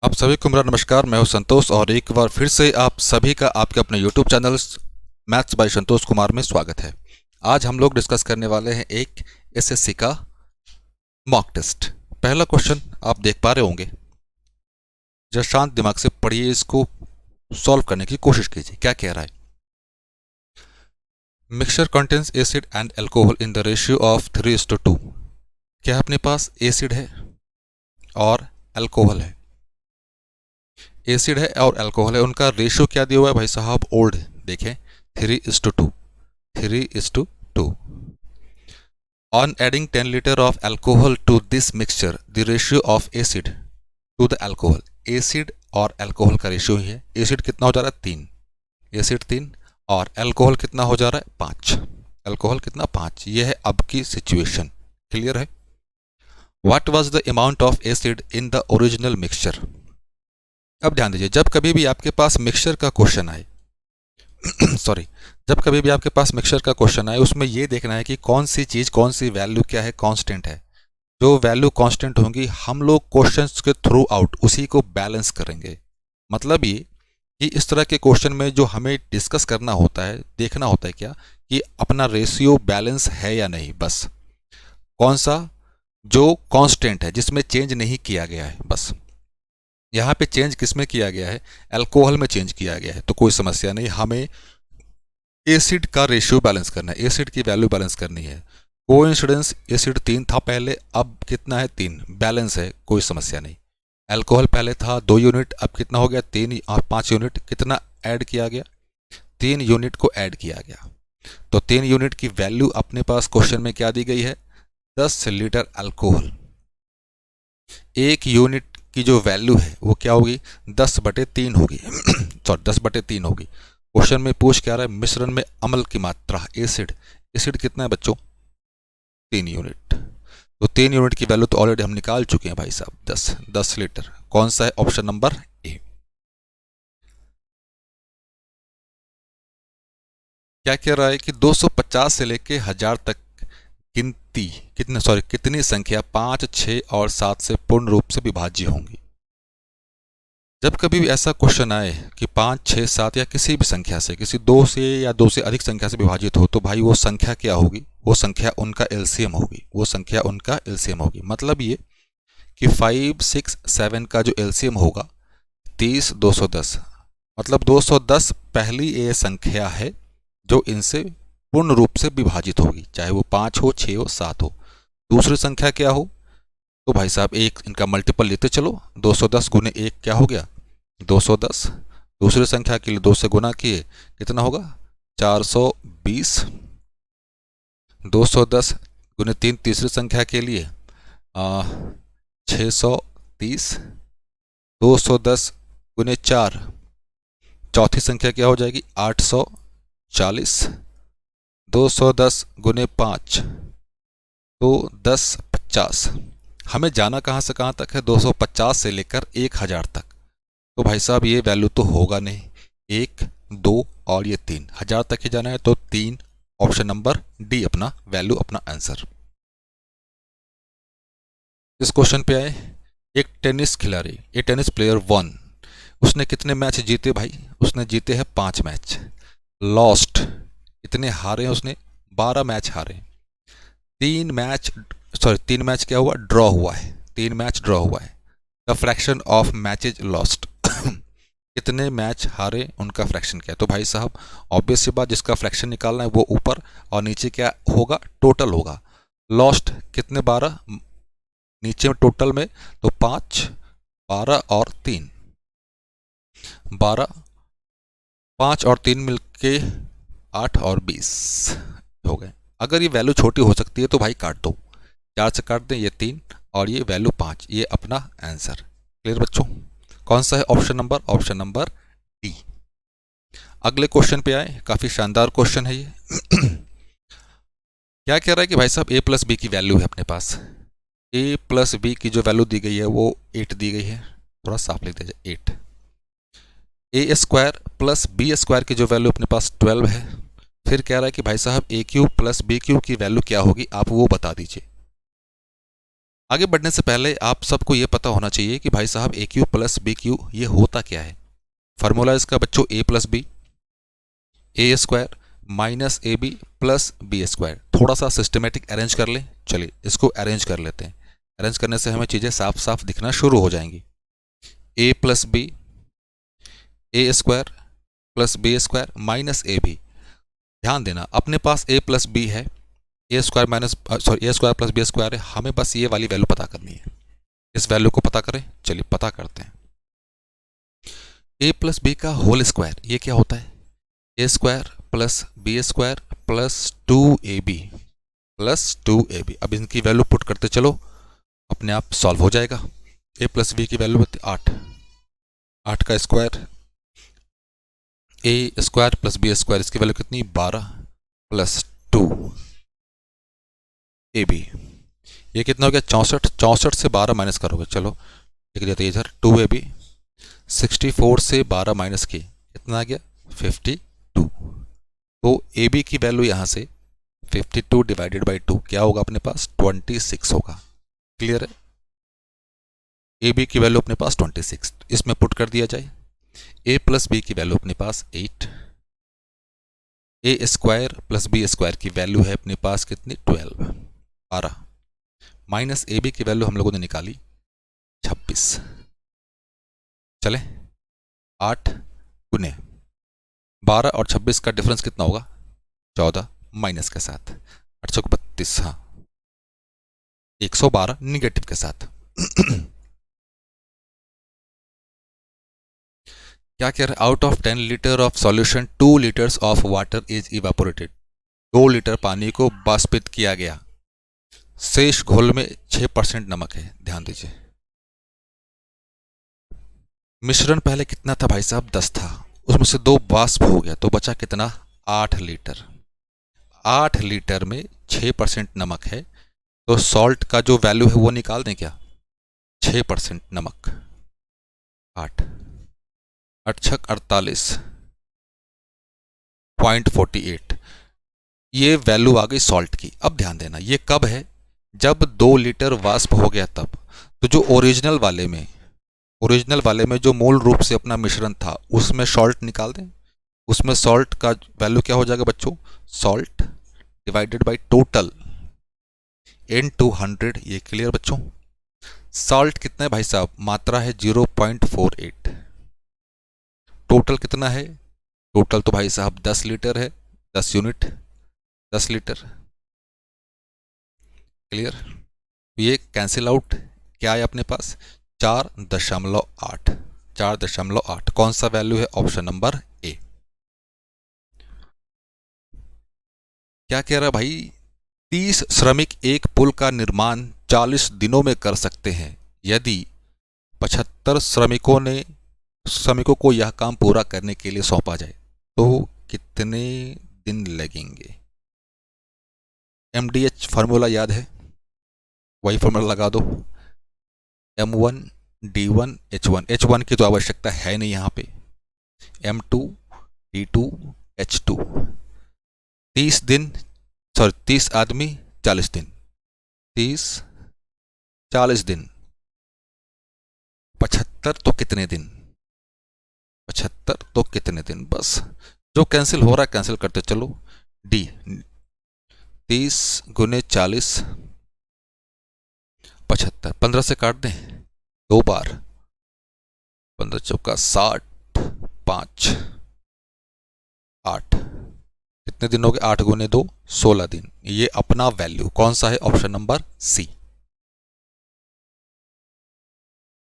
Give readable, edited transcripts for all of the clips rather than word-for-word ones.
आप सभी को मेरा नमस्कार। मैं हूं संतोष और एक बार फिर से आप सभी का आपके अपने YouTube channel maths by Santosh Kumar में स्वागत है। आज हम लोग डिस्कस करने वाले हैं एक एसएससी का मॉक टेस्ट। पहला क्वेश्चन आप देख पा रहे होंगे, जरा शांत दिमाग से पढ़िए, इसको सॉल्व करने की कोशिश कीजिए। क्या कह रहा है? Mixture contains acid and alcohol in the ratio of 3:2। क्या अपने पास एसिड है और अल्कोहल है? एसिड है और अल्कोहल है, उनका रेशियो क्या दिया हुआ है भाई साहब? ओल्ड देखें, 3:2। 3:2। On adding 10 litre of alcohol to this mixture the ratio of acid to the alcohol. Acid और अल्कोहल का रेशियो ही है। एसिड कितना हो जा रहा है? 3। एसिड 3 और अल्कोहल कितना हो जा रहा है? 5। अल्कोहल कितना? 5। यह है अब की सिचुएशन। क्लियर है? What was the amount of acid in the original mixture? अब ध्यान दीजिए, जब कभी भी आपके पास मिक्सचर का क्वेश्चन आए सॉरी, जब कभी भी आपके पास मिक्सचर का क्वेश्चन आए, उसमें यह देखना है कि कौन सी चीज़, कौन सी वैल्यू क्या है, कांस्टेंट है। जो वैल्यू कांस्टेंट होंगी, हम लोग क्वेश्चंस के थ्रू आउट उसी को बैलेंस करेंगे। मतलब ये कि इस तरह के क्वेश्चन में जो हमें डिस्कस करना होता है, देखना होता है क्या कि अपना रेशियो बैलेंस है या नहीं। बस कौन सा जो कांस्टेंट है, जिसमें चेंज नहीं किया गया है, बस। यहाँ पे चेंज किस में किया गया है? अल्कोहल में चेंज किया गया है, तो कोई समस्या नहीं। हमें एसिड का रेशियो बैलेंस करना है, एसिड की वैल्यू बैलेंस करनी है। कोइंसिडेंस, एसिड 3 था पहले, अब कितना है? 3। बैलेंस है, कोई समस्या नहीं। अल्कोहल पहले था 2 यूनिट, अब कितना हो गया? 3 और 5 यूनिट। कितना ऐड किया गया? 3 यूनिट को ऐड किया गया। तो 3 यूनिट की वैल्यू अपने पास क्वेश्चन में क्या दी गई है? 10 लीटर अल्कोहल। 1 यूनिट की जो वैल्यू है वो क्या होगी? 10/3 होगी सॉरी 10/3 होगी। क्वेश्चन में पूछ क्या रहा है? मिश्रण में अम्ल की मात्रा, एसिड। एसिड कितना है बच्चों? 3 यूनिट। तो 3 यूनिट की वैल्यू तो ऑलरेडी हम निकाल चुके हैं भाई साहब, 10 लीटर। कौन सा है? Option number A. क्या कह रहा है कि 250 से लेके 1000 तक कितनी संख्या 5, 6 और 7 से पूर्ण रूप से विभाज्य होंगी? जब कभी भी ऐसा क्वेश्चन आए कि 5, 6, 7 या किसी भी संख्या से, किसी 2 से या 2 से अधिक संख्या से विभाजित हो, तो भाई वो संख्या क्या होगी? वो संख्या उनका एलसीएम होगी। वो संख्या उनका एलसीएम होगी। मतलब ये कि 5, 6, 7 का जो एलसीएम होगा 30, 210। मतलब 210 पहली ये संख्या है जो इनसे पूर्ण रूप से विभाजित होगी, चाहे वो 5 हो, 6 हो, 7 हो। दूसरी संख्या क्या हो? तो भाई साहब एक इनका मल्टीपल लेते चलो। 210 गुने 1 क्या हो गया? 210। दूसरी संख्या के लिए 2 से गुना किए, कितना होगा? 420। 210 गुने 3 तीसरी संख्या के लिए 630। 210 गुने 4 चौथी संख्या क्या हो जाएगी? 840। 210 गुने 5 तो 1050। हमें जाना कहाँ से कहाँ तक है? 250 से लेकर 1000 तक। तो भाई साहब ये वैल्यू तो होगा नहीं। 1, 2 और ये 3, 1000 तक ही जाना है, तो 3, ऑप्शन नंबर डी अपना वैल्यू, अपना आंसर। इस क्वेश्चन पे आए, एक टेनिस खिलाड़ी, ये टेनिस प्लेयर 1, उसने कितने मैच जीते भाई? उसने जीते हैं 5 मैच। लॉस्ट, इतने हारे हैं उसने? 12 मैच हारे। 3 मैच क्या हुआ? ड्रॉ हुआ है। 3 मैच ड्रॉ हुआ है। The fraction of matches lost कितने मैच हारे, उनका फ्रैक्शन क्या है? तो भाई साहब ऑब्वियस सी बात, जिसका फ्रैक्शन निकालना है वो ऊपर और नीचे क्या होगा? टोटल होगा। लॉस्ट कितने? 12। नीचे में टोटल में तो 5, 12 और 3, 12, 5 और 3 मिलके 8 और 20 हो गए। अगर ये वैल्यू छोटी हो सकती है तो भाई काट दो, 4 से काट दें, ये 3 और ये वैल्यू 5, ये अपना आंसर। क्लियर बच्चों? कौन सा है? Option number, option number D. अगले क्वेश्चन पे आए, काफी शानदार क्वेश्चन है ये क्या कह रहा है कि भाई साहब a प्लस बी की वैल्यू है अपने पास। a प्लस बी की जो वैल्यू दी गई है वो 8 दी गई है। थोड़ा साफ लिख दीजिए, 8। ए स्क्वायर प्लस बी स्क्वायर की जो वैल्यू अपने पास 12 है। फिर कह रहा है कि भाई साहब a cube plus b Q की वैल्यू क्या होगी, आप वो बता दीजिए। आगे बढ़ने से पहले आप सबको ये पता होना चाहिए कि भाई साहब a cube plus b cube ये होता क्या है। फार्मूला इसका बच्चों a plus b a square minus a b plus b square. थोड़ा सा सिस्टमेटिक अरेंज कर लें। चलिए इसको अरेंज कर लेते हैं। अरेंज करने से हमें चीज़ें साफ साफ दिखना शुरू हो जाएंगी। A plus b a square plus b square minus a b. ध्यान देना अपने पास ए प्लस बी है, a square minus sorry a square plus b square है, हमें बस ये वाली वैल्यू पता करनी है। इस वैल्यू को पता करें। चलिए पता करते हैं। ए प्लस बी का होल स्क्वायर ये क्या होता है? A square plus b square plus 2ab plus 2ab। अब इनकी वैल्यू पुट करते चलो, अपने आप सॉल्व हो जाएगा। ए प्लस बी की वैल्यू होती है 8, 8 का स्क्वायर ए स्क्वायर प्लस बी स्क्वायर, इसकी वैल्यू कितनी 12 प्लस 2ab। ये कितना हो गया 64, 64 से 12 माइनस करोगे, चलो लिख देते इधर 2ab। 64 से 12 माइनस किए कितना आ गया 52। तो ए बी की वैल्यू यहाँ से 52 डिवाइडेड बाई 2 क्या होगा अपने पास 26 होगा। क्लियर है? ए बी की वैल्यू अपने पास 26, इसमें पुट कर दिया जाए। ए प्लस बी की वैल्यू अपने पास 8, ए स्क्वायर प्लस बी स्क्वायर की वैल्यू है अपने पास कितनी 12 माइनस ए बी की वैल्यू हम लोगों ने निकाली 26। चले 8 गुने 12 और 26 का डिफरेंस कितना होगा 14 माइनस के साथ 832, हाँ 112 निगेटिव के साथ। क्या कह रहे? Out of 10 litre of solution 2 litres of water is evaporated. 2 litre पानी को बाष्पित किया गया, शेष घोल में 6% नमक है। ध्यान दीजिए मिश्रण पहले कितना था भाई साहब 10 था, उसमें से 2 वाष्प हो गया तो बचा कितना 8 लीटर। 8 लीटर में 6% नमक है, तो सॉल्ट का जो वैल्यू है वो निकाल दें क्या 6% नमक 8 8 48.48, ये वैल्यू आ गई सॉल्ट की। अब ध्यान देना ये कब है जब 2 लीटर वाष्प हो गया तब। तो जो ओरिजिनल वाले में जो मूल रूप से अपना मिश्रण था उसमें सॉल्ट निकाल दें। उसमें सॉल्ट का वैल्यू क्या हो जाएगा बच्चों salt divided by total N2 100। ये क्लियर बच्चों? सॉल्ट कितना है भाई साहब मात्रा है 0.48। टोटल कितना है? टोटल तो भाई साहब 10 लीटर है, 10 यूनिट 10 लीटर। क्लियर? ये कैंसिल आउट क्या है अपने पास 4.8 4.8। कौन सा वैल्यू है ऑप्शन नंबर ए। क्या कह रहा है भाई 30 श्रमिक एक पुल का निर्माण 40 दिनों में कर सकते हैं यदि 75 श्रमिकों को यह काम पूरा करने के लिए सौंपा जाए तो कितने दिन लगेंगे। MDH फार्मूला याद है, वही फार्मूला लगा दो M1 D1 H1। H1 की तो आवश्यकता है नहीं यहाँ पे, M2 D2 H2। 30 दिन 30 आदमी 40 दिन 30 40 दिन 75 तो कितने दिन 75 तो कितने दिन। बस जो कैंसिल हो रहा है कैंसिल करते चलो। डी 30 गुने 40 75, 15 से काट दें 2 बार 15 चौका 60 5 8 कितने दिन हो गए 8 गुने 2 16 दिन। ये अपना वैल्यू कौन सा है ऑप्शन नंबर सी।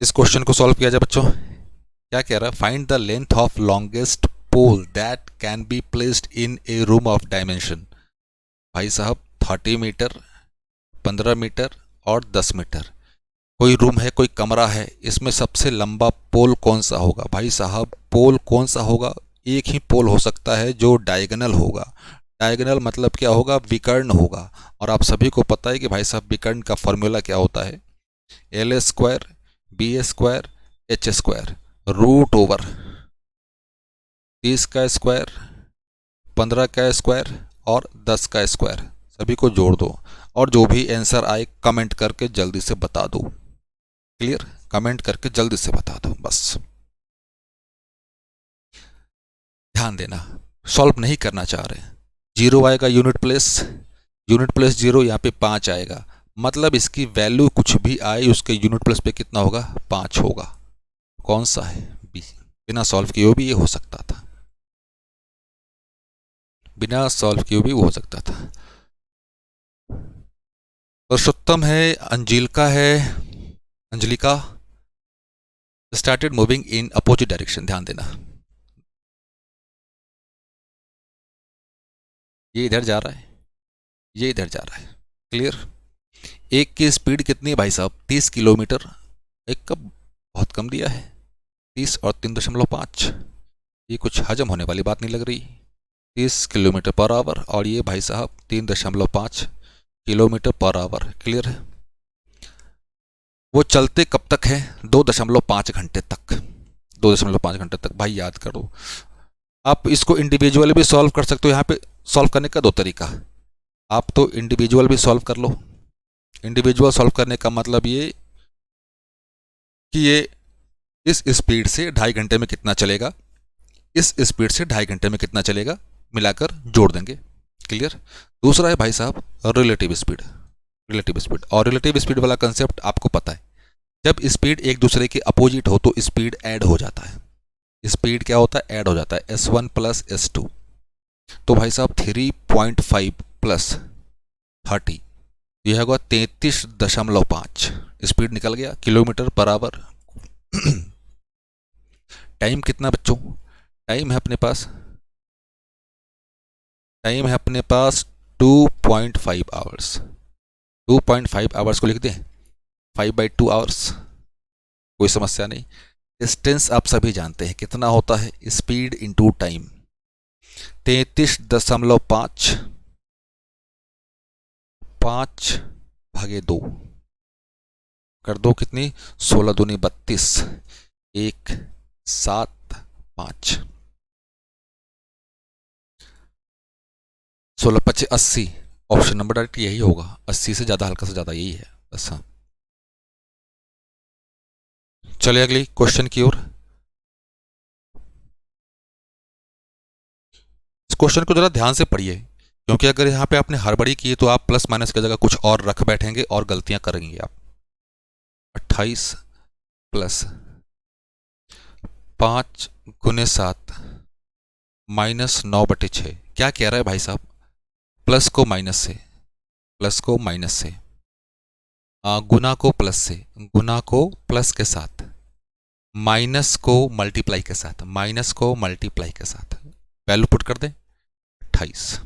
इस क्वेश्चन को सॉल्व किया जाए बच्चों। क्या कह रहा है find the length of longest pole that can be placed in a room of dimension. भाई साहब 30 मीटर 15 मीटर और 10 मीटर कोई रूम है कोई कमरा है, इसमें सबसे लंबा पोल कौन सा होगा। भाई साहब पोल कौन सा होगा, एक ही पोल हो सकता है जो डायगोनल होगा। डायगोनल मतलब क्या होगा विकर्ण होगा। और आप सभी को पता है कि भाई साहब विकर्ण का फॉर्मूला क्या होता है L square B square H square root over 30 का स्क्वायर 15 का स्क्वायर और 10 का स्क्वायर सभी को जोड़ दो और जो भी आंसर आए कमेंट करके जल्दी से बता दो। क्लियर, कमेंट करके जल्दी से बता दो बस। ध्यान देना, सॉल्व नहीं करना चाह रहे। जीरो आएगा यूनिट प्लेस जीरो, यहाँ पे 5 आएगा, मतलब इसकी वैल्यू कुछ भी आए उसके यूनिट प्लेस पे कितना होगा, 5 होगा। कौन सा है, बी। बिना सॉल्व किए भी ये हो सकता था, बिना सॉल्व किए भी वो हो सकता था। पुरुषोत्तम है, अंजिलिका है, Anjalika started moving in opposite direction. ध्यान देना, ये इधर जा रहा है, ये इधर जा रहा है। क्लियर। एक की स्पीड कितनी है भाई साहब, 30 किलोमीटर। एक का बहुत कम दिया है, 30 और 3.5, ये कुछ हजम होने वाली बात नहीं लग रही। 30 किलोमीटर पर आवर और ये भाई साहब 3.5 किलोमीटर पर आवर। क्लियर है। वो चलते कब तक है, 2.5 घंटे तक। 2.5 घंटे तक भाई याद करो। आप इसको इंडिविजुअल भी सॉल्व कर सकते हो, यहाँ पे सॉल्व करने का 2 तरीका। आप तो इंडिविजुअल भी सॉल्व कर लो। इंडिविजुअल सॉल्व करने का मतलब ये कि ये इस स्पीड से 2.5 घंटे में कितना चलेगा, इस स्पीड से 2.5 घंटे में कितना चलेगा, मिलाकर जोड़ देंगे। क्लियर। दूसरा है भाई साहब रिलेटिव स्पीड। रिलेटिव स्पीड और रिलेटिव स्पीड वाला कंसेप्ट आपको पता है, जब स्पीड एक दूसरे के अपोजिट हो तो स्पीड ऐड हो जाता है। स्पीड क्या होता है, ऐड हो जाता है, S1 प्लस S2। तो भाई साहब 3.5 प्लस 30, यह होगा 33.5। स्पीड निकल गया किलोमीटर पर आवर। टाइम कितना बच्चों, टाइम है अपने पास, टाइम है अपने पास 2.5 आवर्स। 2.5 आवर्स को लिख दें 5/2 आवर्स, कोई समस्या नहीं। डिस्टेंस आप सभी जानते हैं कितना होता है, स्पीड इंटू टाइम। 33.5 5/2 कर दो कितनी, 16 दूनी 32, 1 7 5, 16 25 80। ऑप्शन नंबर डायरेक्ट यही होगा, 80 से ज़्यादा हल्का से ज़्यादा यही है बस। हाँ, चलिए अगली क्वेश्चन की ओर। इस क्वेश्चन को जरा ध्यान से पढ़िए, क्योंकि अगर यहाँ पे आपने हड़बड़ी की तो आप प्लस माइनस की जगह कुछ और रख बैठेंगे और गलतियां करेंगे आप। 28 प्लस 5 गुने 7 माइनस 9/6। क्या कह रहा है भाई साहब, प्लस को माइनस से, प्लस को माइनस से, गुना को प्लस से, गुना को प्लस के साथ, माइनस को मल्टीप्लाई के साथ, माइनस को मल्टीप्लाई के साथ वैल्यू पुट कर दें। 28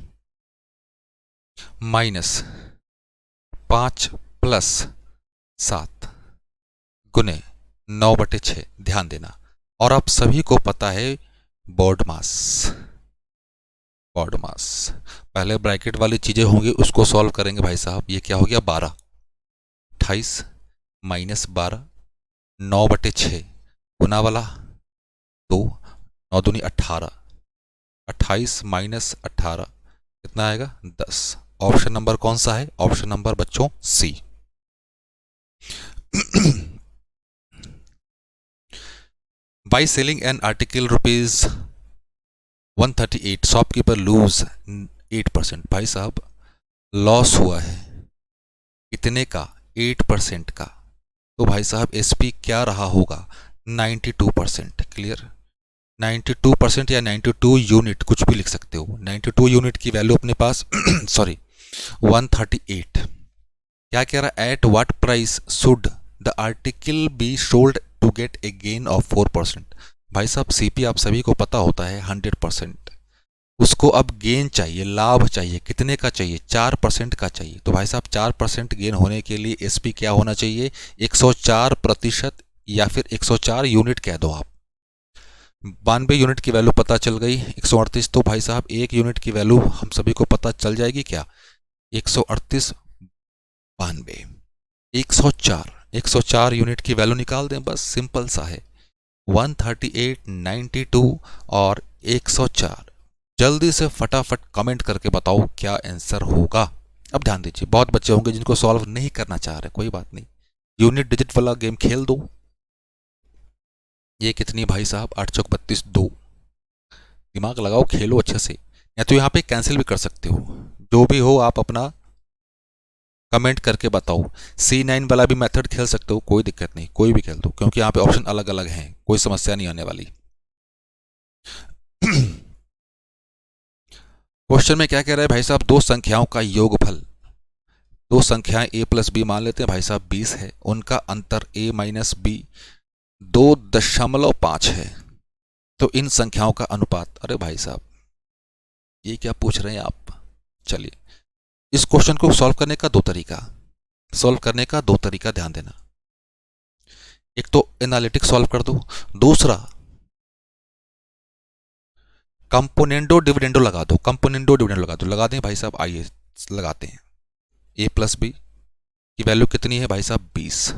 माइनस 5 प्लस 7 गुने 9/6। ध्यान देना, और आप सभी को पता है बोर्ड मास, बोर्ड मास। पहले ब्रैकेट वाली चीजें होंगी उसको सॉल्व करेंगे भाई साहब। ये क्या हो गया, 12। 28 माइनस 12, 9/6 गुना वाला 2, 9 दूनी 18, 28 माइनस 18 कितना आएगा, 10। ऑप्शन नंबर कौन सा है, ऑप्शन नंबर बच्चों C. By selling an article ₹138, shopkeeper lose 8%। भाई साहब लॉस हुआ है इतने का, 8% का, तो भाई साहब एसपी क्या रहा होगा, 92%। क्लियर। 92% या 92 यूनिट कुछ भी लिख सकते हो। 92 यूनिट की वैल्यू अपने पास सॉरी 138। क्या कह रहा है, at what price should the article be sold to get a gain of 4%। भाई साहब सीपी आप सभी को पता होता है 100%, उसको अब गेन चाहिए, लाभ चाहिए, कितने का चाहिए, 4% का चाहिए। तो भाई साहब 4% गेन होने के लिए एसपी क्या होना चाहिए, 104% या फिर 104 यूनिट कह दो आप। 92 यूनिट की वैल्यू पता चल गई, 138। तो भाई साहब एक यूनिट की वैल्यू हम सभी को पता चल जाएगी क्या, 138 92 104, 104 यूनिट की वैल्यू निकाल दें बस, सिंपल सा है। 138, 92 और 104। जल्दी से फटाफट कमेंट करके बताओ क्या आंसर होगा। अब ध्यान दीजिए, बहुत बच्चे होंगे जिनको सॉल्व नहीं करना चाह रहे, कोई बात नहीं, यूनिट डिजिट वाला गेम खेल दो। ये कितनी भाई साहब, 8 चौक 32, 2। दिमाग लगाओ, खेलो अच्छे से, या तो यहाँ पे कैंसिल भी कर सकते हो। जो भी हो आप अपना कमेंट करके बताओ। C9 वाला भी मेथड खेल सकते हो, कोई दिक्कत नहीं, कोई भी खेल दो, क्योंकि यहाँ पे ऑप्शन अलग अलग हैं, कोई समस्या नहीं आने वाली। क्वेश्चन में क्या कह रहा है भाई साहब, दो संख्याओं का योगफल, दो संख्याएं a प्लस बी मान लेते हैं भाई साहब 20 है, उनका अंतर a माइनस बी 2.5 है, तो इन संख्याओं का अनुपात। अरे भाई साहब ये क्या पूछ रहे हैं आप। चलिए, इस क्वेश्चन को सॉल्व करने का दो तरीका ध्यान देना। एक तो एनालिटिक सॉल्व कर दो, दूसरा कंपोनेंडो डिविडेंडो लगा दो, लगा दें भाई साहब, आइए लगाते हैं। a प्लस बी की वैल्यू कितनी है भाई साहब 20,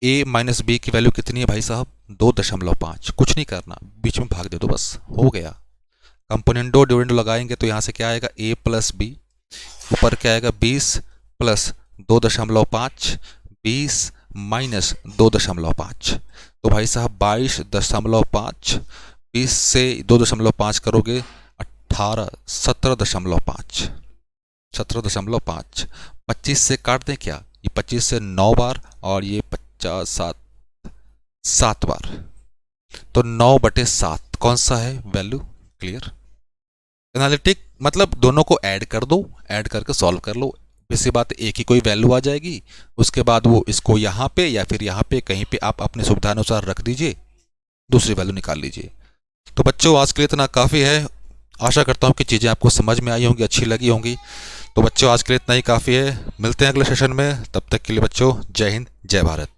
a माइनस बी की वैल्यू कितनी है भाई साहब 2.5, कुछ नहीं करना, बीच में भाग दे दो, बस हो गया। कंपोनेंडो डिविडेंडो लगाएंगे तो यहाँ से क्या आएगा, a प्लस बी, ऊपर क्या आएगा 20 प्लस 2.5, 20 माइनस 2.5, तो भाई साहब 22.5, 20 से 2.5 करोगे 18, 17.5, 17.5, 25 से काट दें क्या, ये 25 से 9 बार और ये 50 7 बार, तो 9/7 कौन सा है वैल्यू। क्लियर। एनालिटिक मतलब दोनों को ऐड कर दो, ऐड करके सॉल्व कर लो, वैसी बात एक ही कोई वैल्यू आ जाएगी, उसके बाद वो इसको यहाँ पे या फिर यहाँ पे कहीं पे आप अपने सुविधानुसार रख दीजिए, दूसरी वैल्यू निकाल लीजिए। तो बच्चों आज के लिए इतना काफ़ी है, आशा करता हूँ कि चीज़ें आपको समझ में आई होंगी, अच्छी लगी होंगी। तो बच्चों आज के लिए इतना ही काफ़ी है, मिलते हैं अगले सेशन में, तब तक के लिए बच्चों जय हिंद जय भारत।